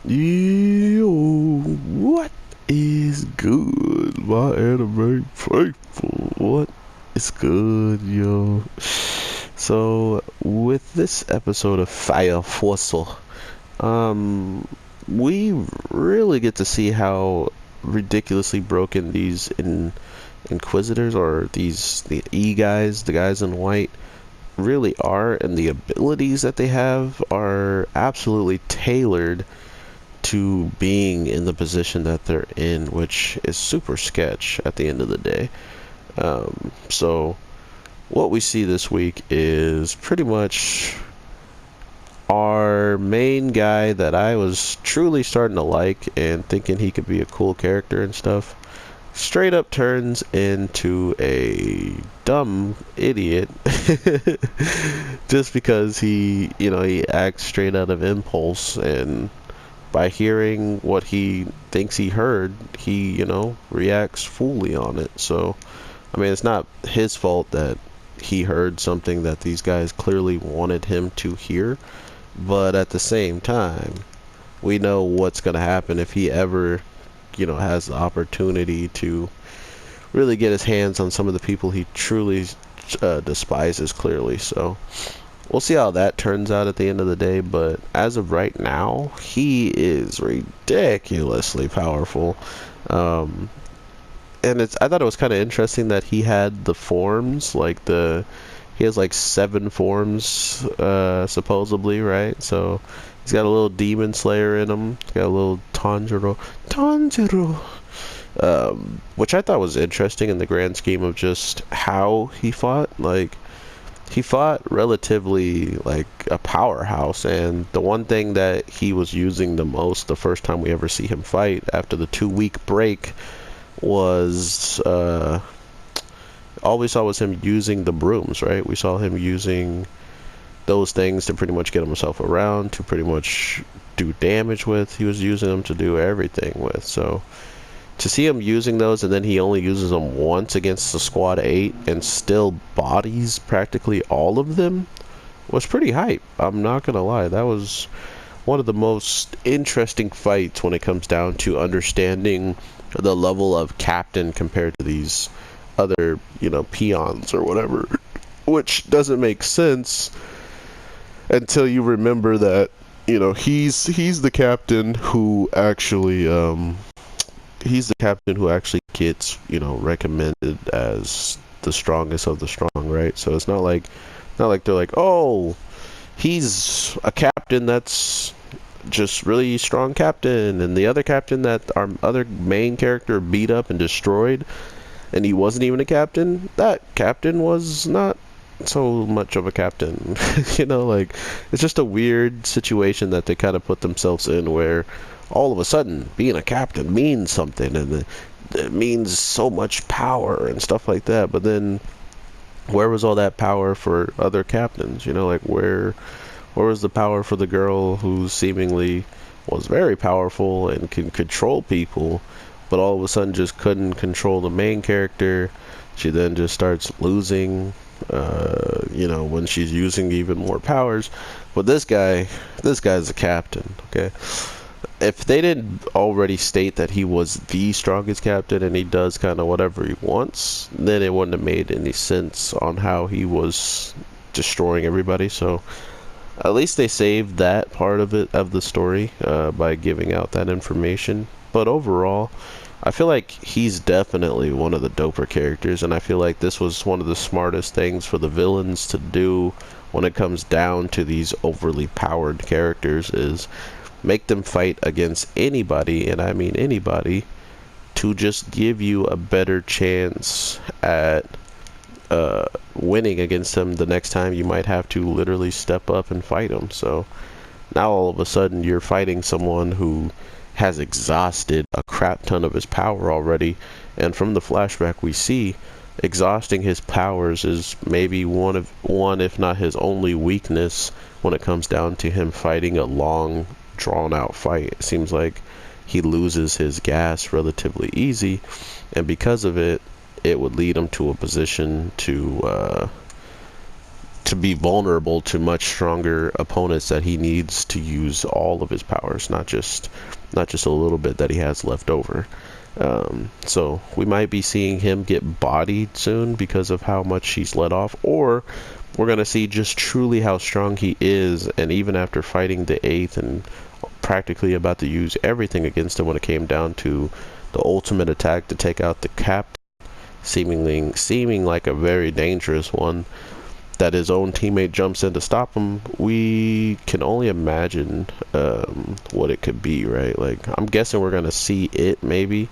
Yo, what is good, my anime faithful? What is good, yo? So, with this episode of Fire Force, we really get to see how ridiculously broken these Inquisitors or the E guys, the guys in white, really are, and the abilities that they have are absolutely tailored to being in the position that they're in, which is super sketch at the end of the day. So what we see this week is pretty much our main guy that I was truly starting to like and thinking he could be a cool character and stuff, straight up turns into a dumb idiot just because he acts straight out of impulse, and by hearing what he thinks he heard, he reacts fully on it. So, I mean, it's not his fault that he heard something that these guys clearly wanted him to hear, but at the same time, we know what's going to happen if he ever has the opportunity to really get his hands on some of the people he truly despises, clearly. So, we'll see how that turns out at the end of the day, but as of right now, he is ridiculously powerful. Um, and I thought it was kind of interesting that he had the forms, he has like 7 forms, supposedly, right? So he's got a little demon slayer in him. He's got a little Tanjiro, which I thought was interesting in the grand scheme of just how he fought. Like, he fought relatively like a powerhouse, and the one thing that he was using the most the first time we ever see him fight after the 2-week break was all we saw was him using the brooms, right? We saw him using those things to pretty much get himself around, to pretty much do damage with. He was using them to do everything with. So to see him using those, and then he only uses them once against the squad 8 and still bodies practically all of them, was pretty hype. I'm not gonna lie, that was one of the most interesting fights when it comes down to understanding the level of captain compared to these other peons or whatever, which doesn't make sense until you remember that he's the captain who actually gets recommended as the strongest of the strong, right? So it's not like they're like, oh, he's a captain that's just really strong captain, and the other captain that our other main character beat up and destroyed, and he wasn't even a captain. That captain was not so much of a captain. Like, it's just a weird situation that they kind of put themselves in, where all of a sudden being a captain means something, and it means so much power and stuff like that. But then, where was all that power for other captains? Like, where was the power for the girl who seemingly was very powerful and can control people, but all of a sudden just couldn't control the main character? She then just starts losing, when she's using even more powers. But this guy's a captain, okay? If they didn't already state that he was the strongest captain and he does kind of whatever he wants, then it wouldn't have made any sense on how he was destroying everybody. So at least they saved that part of the story, by giving out that information. But overall, I feel like he's definitely one of the doper characters, and I feel like this was one of the smartest things for the villains to do when it comes down to these overly powered characters, is make them fight against anybody, and I mean anybody, to just give you a better chance at winning against them the next time you might have to literally step up and fight them. So now all of a sudden you're fighting someone who has exhausted a crap ton of his power already, and from the flashback we see, exhausting his powers is maybe one if not his only weakness when it comes down to him fighting a long drawn out fight. It seems like he loses his gas relatively easy, and because of it would lead him to a position to to be vulnerable to much stronger opponents that he needs to use all of his powers, not just a little bit that he has left over. So we might be seeing him get bodied soon because of how much he's let off, or we're going to see just truly how strong he is, and even after fighting the 8th and practically about to use everything against him when it came down to the ultimate attack to take out the captain, seeming like a very dangerous one, that his own teammate jumps in to stop him, we can only imagine what it could be, right? Like, I'm guessing we're gonna see it maybe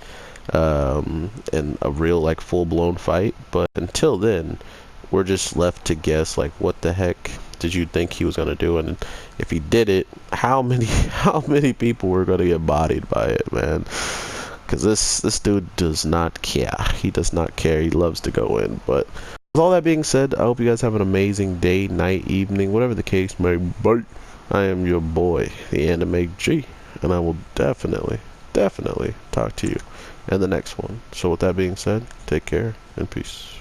in a real, like, full-blown fight, but until then, we're just left to guess, like, what the heck did you think he was gonna do? And if he did it, how many people were gonna get bodied by it, man? Because this dude does not care. He does not care. He loves to go in. But with all that being said, I hope you guys have an amazing day, night, evening, whatever the case may be. I am your boy, the Anime G, and I will definitely talk to you in the next one. So with that being said, take care and peace.